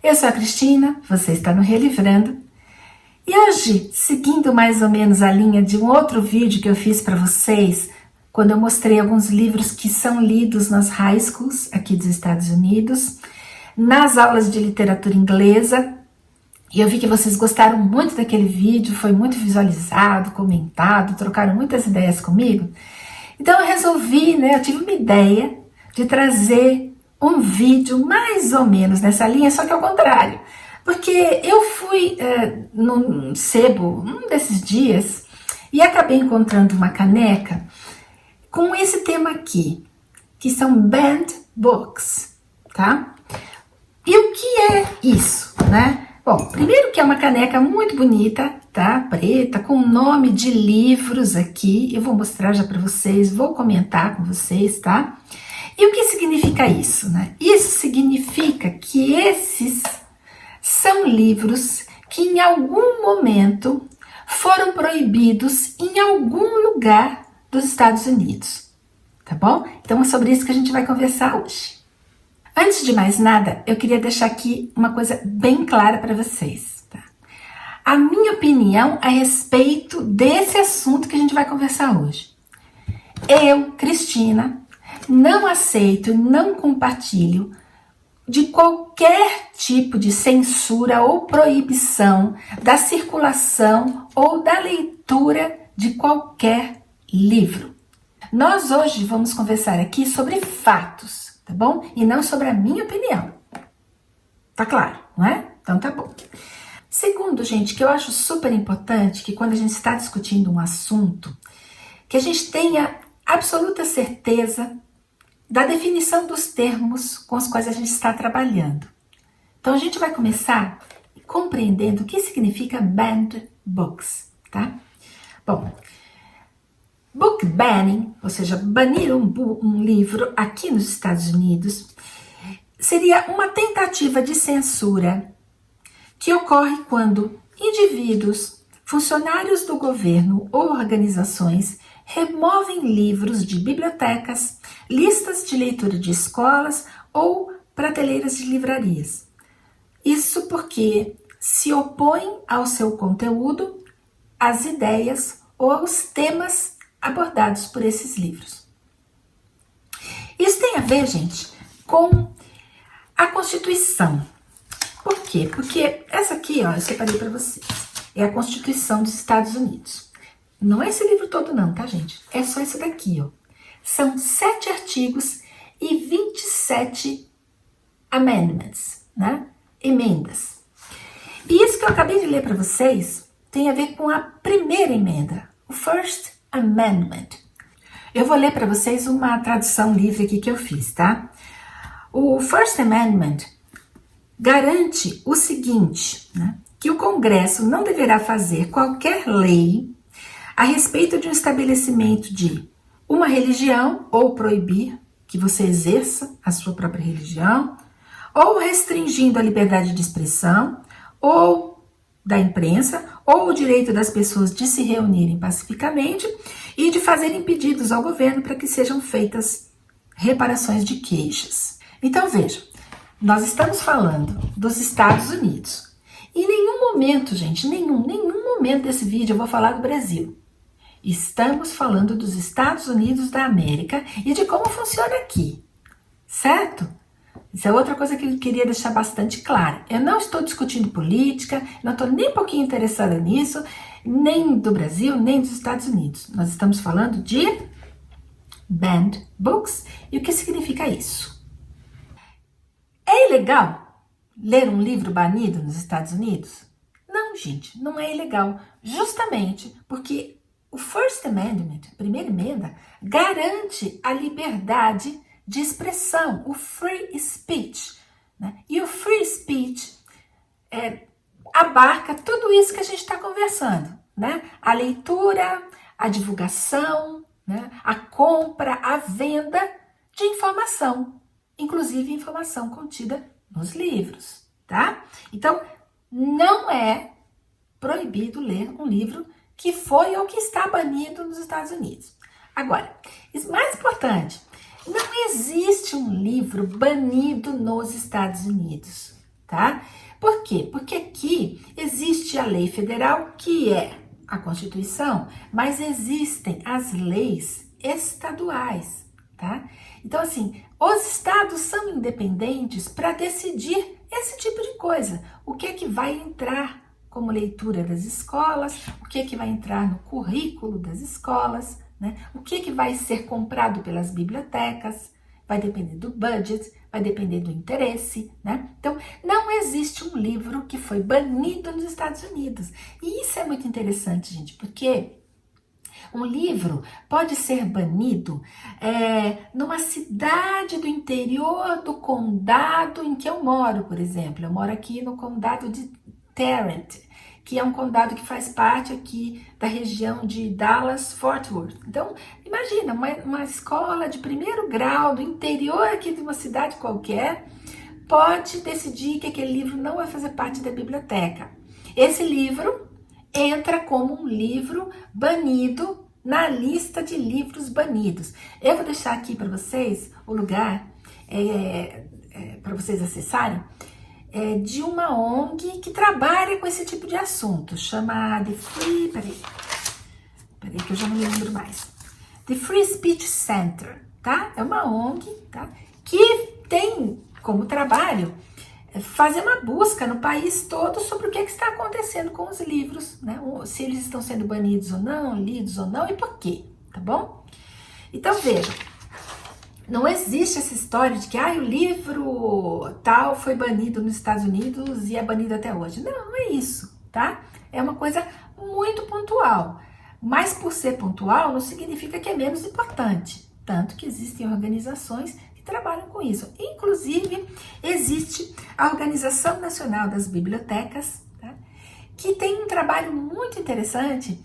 Eu sou a Cristina, você está no Relivrando. E hoje, seguindo mais ou menos a linha de um outro vídeo que eu fiz para vocês, quando eu mostrei alguns livros que são lidos nas high schools aqui dos Estados Unidos, nas aulas de literatura inglesa, e eu vi que vocês gostaram muito daquele vídeo, foi muito visualizado, comentado, trocaram muitas ideias comigo. Então eu resolvi, eu tive uma ideia de trazer um vídeo mais ou menos nessa linha, só que ao contrário. Porque eu fui num sebo, um desses dias, e acabei encontrando uma caneca com esse tema aqui, que são banned books, tá? E o que é isso, né? Bom, primeiro que é uma caneca muito bonita, tá? Preta, com o nome de livros aqui. Eu vou mostrar já para vocês, vou comentar com vocês, tá? E o que significa isso, né? Isso significa que esses são livros que em algum momento foram proibidos em algum lugar dos Estados Unidos, tá bom? Então é sobre isso que a gente vai conversar hoje. Antes de mais nada, eu queria deixar aqui uma coisa bem clara para vocês, tá? A minha opinião a respeito desse assunto que a gente vai conversar hoje. Eu, Cristina, não aceito, não compartilho de qualquer tipo de censura ou proibição da circulação ou da leitura de qualquer livro. Nós hoje vamos conversar aqui sobre fatos, tá bom? E não sobre a minha opinião. Tá claro, não é? Então tá bom. Segundo, gente, que eu acho super importante que quando a gente está discutindo um assunto, que a gente tenha absoluta certeza da definição dos termos com os quais a gente está trabalhando. Então a gente vai começar compreendendo o que significa banned books, tá? Bom, book banning, ou seja, banir um livro aqui nos Estados Unidos, seria uma tentativa de censura que ocorre quando indivíduos, funcionários do governo ou organizações removem livros de bibliotecas, listas de leitura de escolas ou prateleiras de livrarias. Isso porque se opõem ao seu conteúdo, às ideias ou aos temas abordados por esses livros. Isso tem a ver, gente, com a Constituição. Por quê? Porque essa aqui, ó, eu separei para vocês, é a Constituição dos Estados Unidos. Não é esse livro todo não, tá, gente? É só esse daqui, ó. São 7 artigos e 27 amendments, né? Emendas. E isso que eu acabei de ler para vocês tem a ver com a primeira emenda, o First Amendment. Eu vou ler para vocês uma tradução livre aqui que eu fiz, tá? O First Amendment garante o seguinte, né? Que o Congresso não deverá fazer qualquer lei a respeito de um estabelecimento de uma religião ou proibir que você exerça a sua própria religião, ou restringindo a liberdade de expressão, ou da imprensa, ou o direito das pessoas de se reunirem pacificamente e de fazerem pedidos ao governo para que sejam feitas reparações de queixas. Então veja, nós estamos falando dos Estados Unidos. Em nenhum momento, gente, nenhum momento desse vídeo eu vou falar do Brasil. Estamos falando dos Estados Unidos da América e de como funciona aqui, certo? Isso é outra coisa que eu queria deixar bastante clara. Eu não estou discutindo política, não estou nem um pouquinho interessada nisso, nem do Brasil, nem dos Estados Unidos. Nós estamos falando de banned books e o que significa isso. É ilegal ler um livro banido nos Estados Unidos? Não, gente, não é ilegal, justamente porque o First Amendment, a primeira emenda, garante a liberdade de expressão, o free speech, né? E o free speech abarca tudo isso que a gente está conversando, né? A leitura, a divulgação, né? A compra, a venda de informação, inclusive informação contida nos livros, tá? Então, não é proibido ler um livro que foi ou que está banido nos Estados Unidos. Agora, mais importante, não existe um livro banido nos Estados Unidos, tá? Por quê? Porque aqui existe a lei federal, que é a Constituição, mas existem as leis estaduais, tá? Então, assim, os estados são independentes para decidir esse tipo de coisa. O que é que vai entrar como leitura das escolas, o que é que vai entrar no currículo das escolas, né? O que é que vai ser comprado pelas bibliotecas, vai depender do budget, vai depender do interesse, né? Então, não existe um livro que foi banido nos Estados Unidos. E isso é muito interessante, gente, porque um livro pode ser banido numa cidade do interior do condado em que eu moro, por exemplo. Eu moro aqui no condado de Tarrant, que é um condado que faz parte aqui da região de Dallas-Fort Worth. Então, imagina, uma escola de primeiro grau do interior aqui de uma cidade qualquer pode decidir que aquele livro não vai fazer parte da biblioteca. Esse livro entra como um livro banido na lista de livros banidos. Eu vou deixar aqui para vocês o lugar para vocês acessarem, de uma ONG que trabalha com esse tipo de assunto, chama The Free... Peraí que eu já não me lembro mais. The Free Speech Center, tá? É uma ONG, tá? Que tem como trabalho fazer uma busca no país todo sobre o que está acontecendo com os livros, né? Se eles estão sendo banidos ou não, lidos ou não e por quê, tá bom? Então veja, não existe essa história de que o livro tal foi banido nos Estados Unidos e é banido até hoje. Não, não é isso, tá? É uma coisa muito pontual. Mas por ser pontual não significa que é menos importante. Tanto que existem organizações que trabalham com isso. Inclusive, existe a Organização Nacional das Bibliotecas, tá? Que tem um trabalho muito interessante,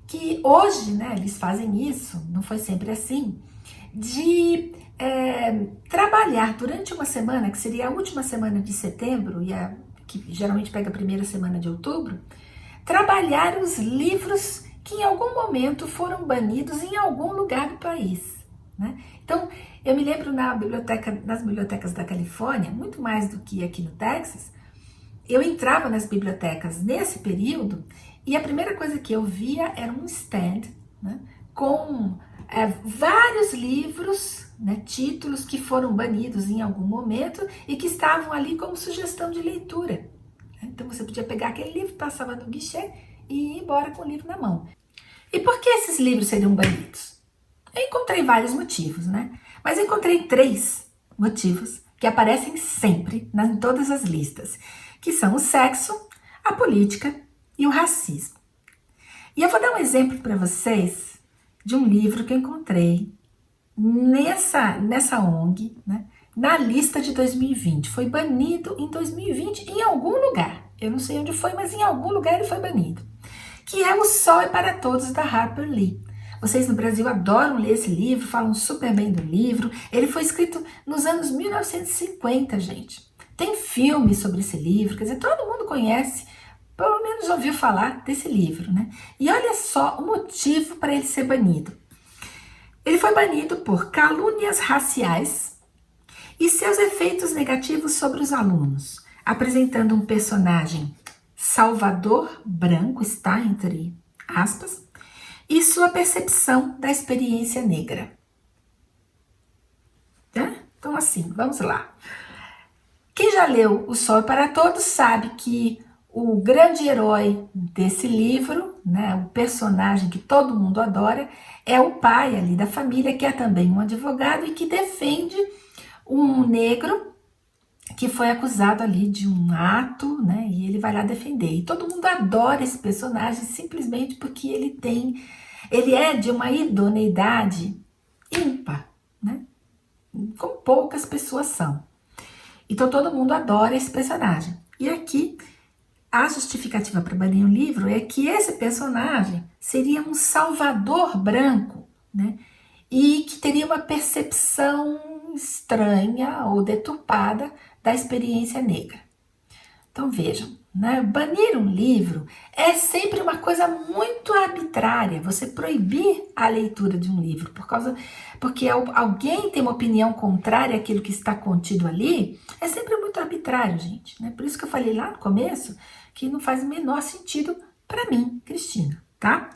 que hoje, né, eles fazem isso, não foi sempre assim, de trabalhar durante uma semana, que seria a última semana de setembro, que geralmente pega a primeira semana de outubro, trabalhar os livros que em algum momento foram banidos em algum lugar do país, né? Então, eu me lembro nas bibliotecas da Califórnia, muito mais do que aqui no Texas, eu entrava nas bibliotecas nesse período e a primeira coisa que eu via era um stand, né, com vários livros, né, títulos que foram banidos em algum momento e que estavam ali como sugestão de leitura. Então você podia pegar aquele livro, passava no guichê e ir embora com o livro na mão. E por que esses livros seriam banidos? Eu encontrei vários motivos, né? Mas eu encontrei 3 motivos que aparecem sempre em todas as listas, que são o sexo, a política e o racismo. E eu vou dar um exemplo para vocês de um livro que eu encontrei nessa ONG, né, na lista de 2020. Foi banido em 2020 em algum lugar. Eu não sei onde foi, mas em algum lugar ele foi banido. Que é O Sol é para Todos, da Harper Lee. Vocês no Brasil adoram ler esse livro, falam super bem do livro. Ele foi escrito nos anos 1950, gente. Tem filme sobre esse livro, quer dizer, todo mundo conhece, pelo menos ouviu falar desse livro, né? E olha só o motivo para ele ser banido. Ele foi banido por calúnias raciais e seus efeitos negativos sobre os alunos, apresentando um personagem salvador branco, está entre aspas, e sua percepção da experiência negra. Então assim, vamos lá. Quem já leu O Sol para Todos sabe que o grande herói desse livro, né, o personagem que todo mundo adora, é o pai ali da família, que é também um advogado e que defende um negro que foi acusado ali de um ato, né, e ele vai lá defender. E todo mundo adora esse personagem simplesmente porque ele é de uma idoneidade ímpar, né, como poucas pessoas são. Então todo mundo adora esse personagem. E aqui a justificativa para banir o livro é que esse personagem seria um salvador branco, né? E que teria uma percepção estranha ou deturpada da experiência negra. Então vejam, né? Banir um livro é sempre uma coisa muito arbitrária, você proibir a leitura de um livro, porque alguém tem uma opinião contrária àquilo que está contido ali, é sempre muito arbitrário, gente, né? Por isso que eu falei lá no começo que não faz o menor sentido para mim, Cristina, tá?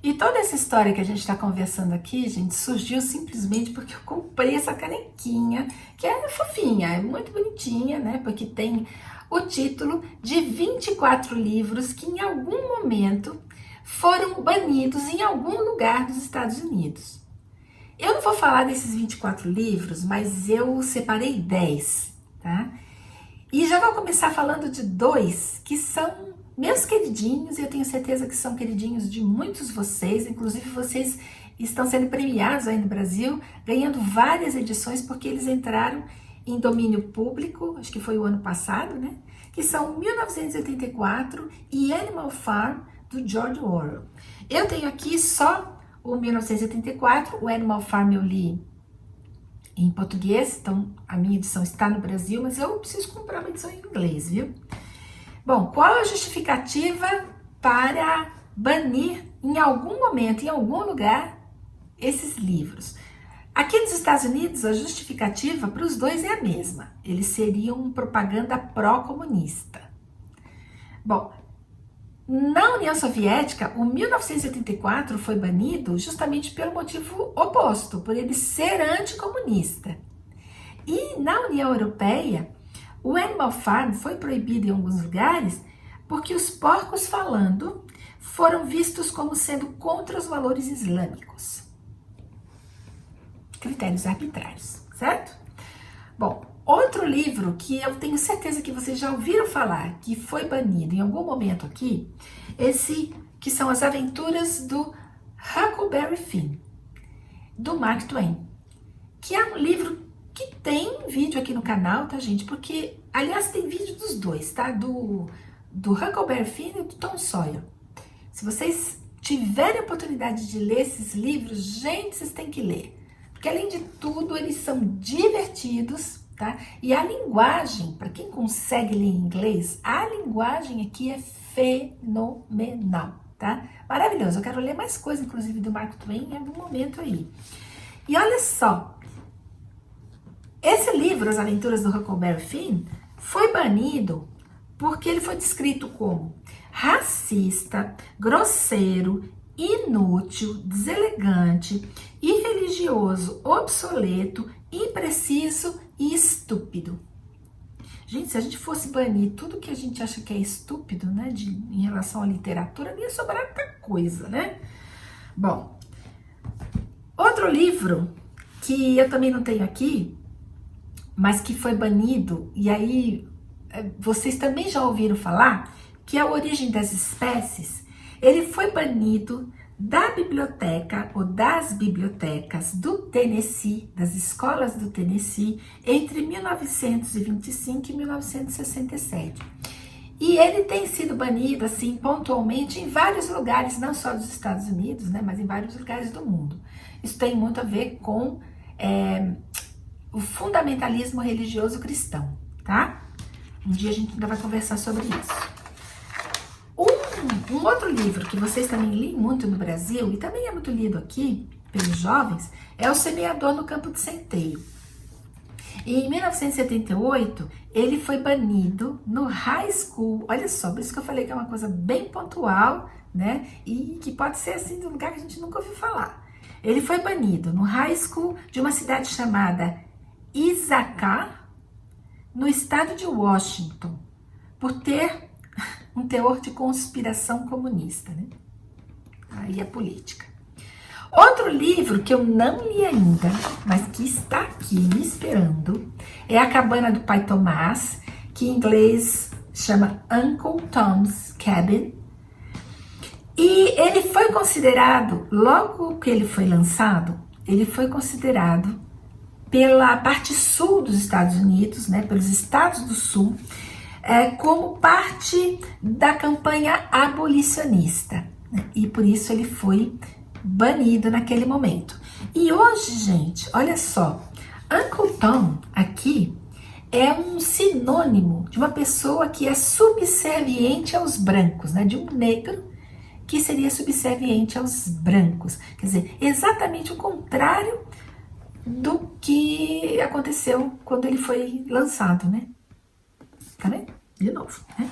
E toda essa história que a gente está conversando aqui, gente, surgiu simplesmente porque eu comprei essa canequinha, que é fofinha, é muito bonitinha, né? Porque tem o título de 24 livros que em algum momento foram banidos em algum lugar dos Estados Unidos. Eu não vou falar desses 24 livros, mas eu separei 10, tá? E já vou começar falando de 2 que são meus queridinhos, e eu tenho certeza que são queridinhos de muitos de vocês, inclusive vocês estão sendo premiados aí no Brasil, ganhando várias edições, porque eles entraram em domínio público, acho que foi o ano passado, né? Que são 1984 e Animal Farm, do George Orwell. Eu tenho aqui só o 1984, o Animal Farm eu li em português, então a minha edição está no Brasil, mas eu preciso comprar uma edição em inglês, viu? Bom, qual a justificativa para banir em algum momento, em algum lugar, esses livros? Aqui nos Estados Unidos, a justificativa para os dois é a mesma. Eles seriam propaganda pró-comunista. Bom, na União Soviética, o 1984 foi banido justamente pelo motivo oposto, por ele ser anticomunista. E na União Europeia, o Animal Farm foi proibido em alguns lugares porque os porcos falando foram vistos como sendo contra os valores islâmicos. Critérios arbitrários, certo? Bom, outro livro que eu tenho certeza que vocês já ouviram falar, que foi banido em algum momento aqui, esse que são As Aventuras do Huckleberry Finn, do Mark Twain, que é um livro que tem vídeo aqui no canal, tá, gente? Porque, aliás, tem vídeo dos dois, tá? Do Huckleberry Finn e do Tom Sawyer. Se vocês tiverem a oportunidade de ler esses livros, gente, vocês têm que ler. Porque, além de tudo, eles são divertidos, tá? E a linguagem, para quem consegue ler em inglês, a linguagem aqui é fenomenal, tá? Maravilhoso. Eu quero ler mais coisa, inclusive, do Mark Twain em algum momento aí. E olha só, esse livro, As Aventuras do Huckleberry Finn, foi banido porque ele foi descrito como racista, grosseiro, inútil, deselegante, irreligioso, obsoleto, impreciso e estúpido. Gente, se a gente fosse banir tudo que a gente acha que é estúpido, né, em relação à literatura, não ia sobrar muita coisa, né? Bom, outro livro que eu também não tenho aqui, mas que foi banido, e aí vocês também já ouviram falar, que é A Origem das Espécies. Ele foi banido da biblioteca ou das bibliotecas do Tennessee, das escolas do Tennessee, entre 1925 e 1967. E ele tem sido banido, assim, pontualmente em vários lugares, não só dos Estados Unidos, né, mas em vários lugares do mundo. Isso tem muito a ver com o fundamentalismo religioso cristão, tá? Um dia a gente ainda vai conversar sobre isso. Um outro livro que vocês também leem muito no Brasil, e também é muito lido aqui pelos jovens, é O Semeador no Campo de Centeio. E em 1978, ele foi banido no high school. Olha só, por isso que eu falei que é uma coisa bem pontual, né? E que pode ser assim de um lugar que a gente nunca ouviu falar. Ele foi banido no high school de uma cidade chamada Ithaca, no estado de Washington, por ter um teor de conspiração comunista, né? Aí é política. Outro livro que eu não li ainda, mas que está aqui me esperando, é A Cabana do Pai Tomás, que em inglês chama Uncle Tom's Cabin. E ele foi considerado, logo que ele foi lançado, ele foi considerado pela parte sul dos Estados Unidos, né, pelos estados do sul, como parte da campanha abolicionista, né, e por isso ele foi banido naquele momento. E hoje, gente, olha só, Uncle Tom aqui é um sinônimo de uma pessoa que é subserviente aos brancos, né? De um negro que seria subserviente aos brancos. Quer dizer, exatamente o contrário do que aconteceu quando ele foi lançado, né? Tá vendo? De novo, né?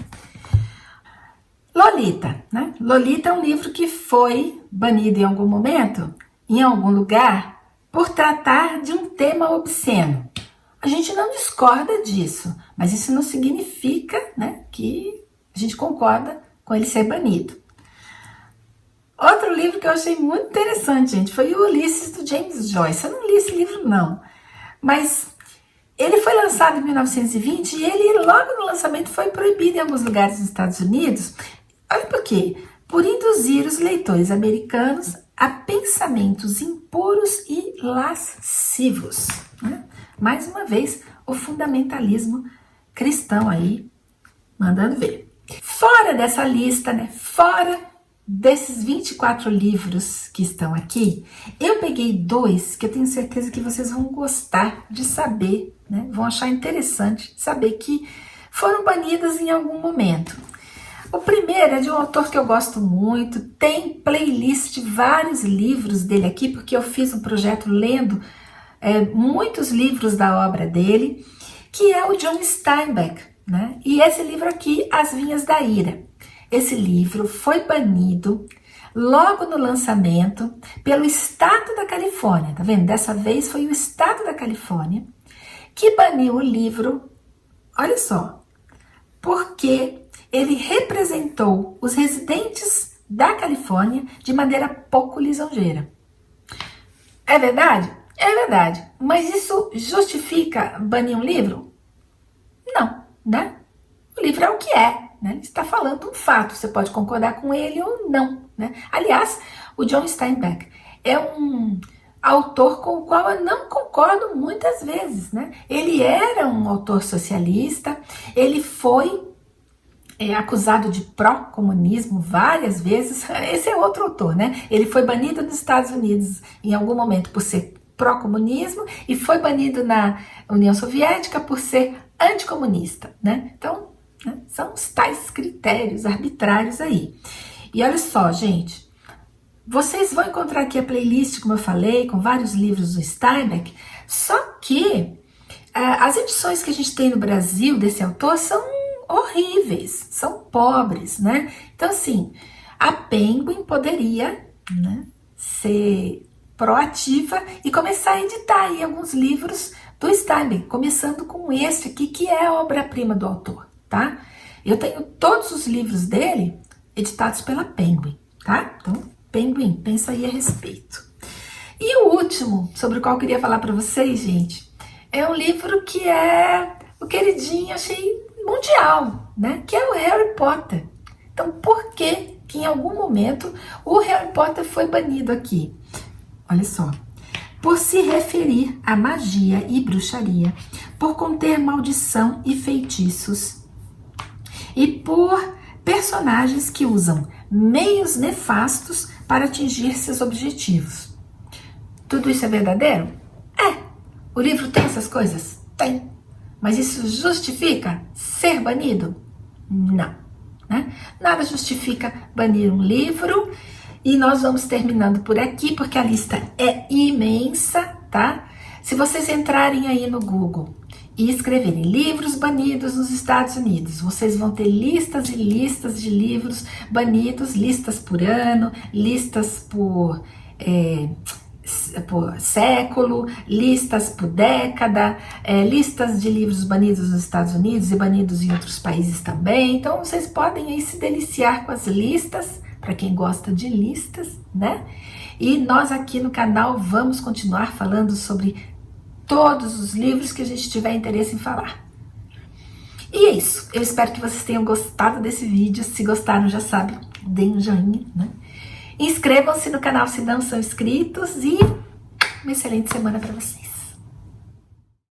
Lolita, né? Lolita é um livro que foi banido em algum momento, em algum lugar, por tratar de um tema obsceno. A gente não discorda disso, mas isso não significa, né, que a gente concorda com ele ser banido. Outro livro que eu achei muito interessante, gente, foi o Ulisses, do James Joyce. Eu não li esse livro, não, mas ele foi lançado em 1920 e ele, logo no lançamento, foi proibido em alguns lugares dos Estados Unidos. Olha por quê? Por induzir os leitores americanos a pensamentos impuros e lascivos, né? Mais uma vez, o fundamentalismo cristão aí, mandando ver. Fora dessa lista, né? Fora desses 24 livros que estão aqui, eu peguei 2 que eu tenho certeza que vocês vão gostar de saber, né? Vão achar interessante saber que foram banidos em algum momento. O primeiro é de um autor que eu gosto muito, tem playlist de vários livros dele aqui, porque eu fiz um projeto lendo muitos livros da obra dele, que é o John Steinbeck, né? E esse livro aqui, As Vinhas da Ira. Esse livro foi banido logo no lançamento pelo estado da Califórnia, tá vendo? Dessa vez foi o estado da Califórnia que baniu o livro, olha só, porque ele representou os residentes da Califórnia de maneira pouco lisonjeira. É verdade? É verdade. Mas isso justifica banir um livro? Não, né? O livro é o que é, né? Ele está falando um fato, você pode concordar com ele ou não, né? Aliás, o John Steinbeck é um autor com o qual eu não concordo muitas vezes, né? Ele era um autor socialista, ele foi acusado de pró-comunismo várias vezes. Esse é outro autor, né? Ele foi banido nos Estados Unidos em algum momento por ser pró-comunismo e foi banido na União Soviética por ser anticomunista, né? Então, né, são os tais critérios arbitrários aí. E olha só, gente, vocês vão encontrar aqui a playlist, como eu falei, com vários livros do Steinbeck, só que as edições que a gente tem no Brasil desse autor são horríveis, são pobres, né? Então, assim, a Penguin poderia, né, ser proativa e começar a editar aí alguns livros do Steinbeck, começando com esse aqui, que é a obra-prima do autor, tá? Eu tenho todos os livros dele editados pela Penguin, tá? Então, Penguin, pensa aí a respeito. E o último, sobre o qual eu queria falar para vocês, gente, é um livro que é o queridinho, achei mundial, né? Que é o Harry Potter. Então, por que em algum momento o Harry Potter foi banido aqui? Olha só. Por se referir a magia e bruxaria, por conter maldição e feitiços, e por personagens que usam meios nefastos para atingir seus objetivos. Tudo isso é verdadeiro? É. O livro tem essas coisas? Tem. Mas isso justifica ser banido? Não, né? Nada justifica banir um livro. E nós vamos terminando por aqui, porque a lista é imensa, tá? Se vocês entrarem aí no Google e escreverem livros banidos nos Estados Unidos, vocês vão ter listas e listas de livros banidos, listas por ano, listas por século, listas por década, listas de livros banidos nos Estados Unidos e banidos em outros países também. Então vocês podem aí se deliciar com as listas, para quem gosta de listas, né? E nós aqui no canal vamos continuar falando sobre todos os livros que a gente tiver interesse em falar. E é isso, eu espero que vocês tenham gostado desse vídeo. Se gostaram, já sabe, deem um joinha, né? Inscrevam-se no canal se não são inscritos e uma excelente semana para vocês.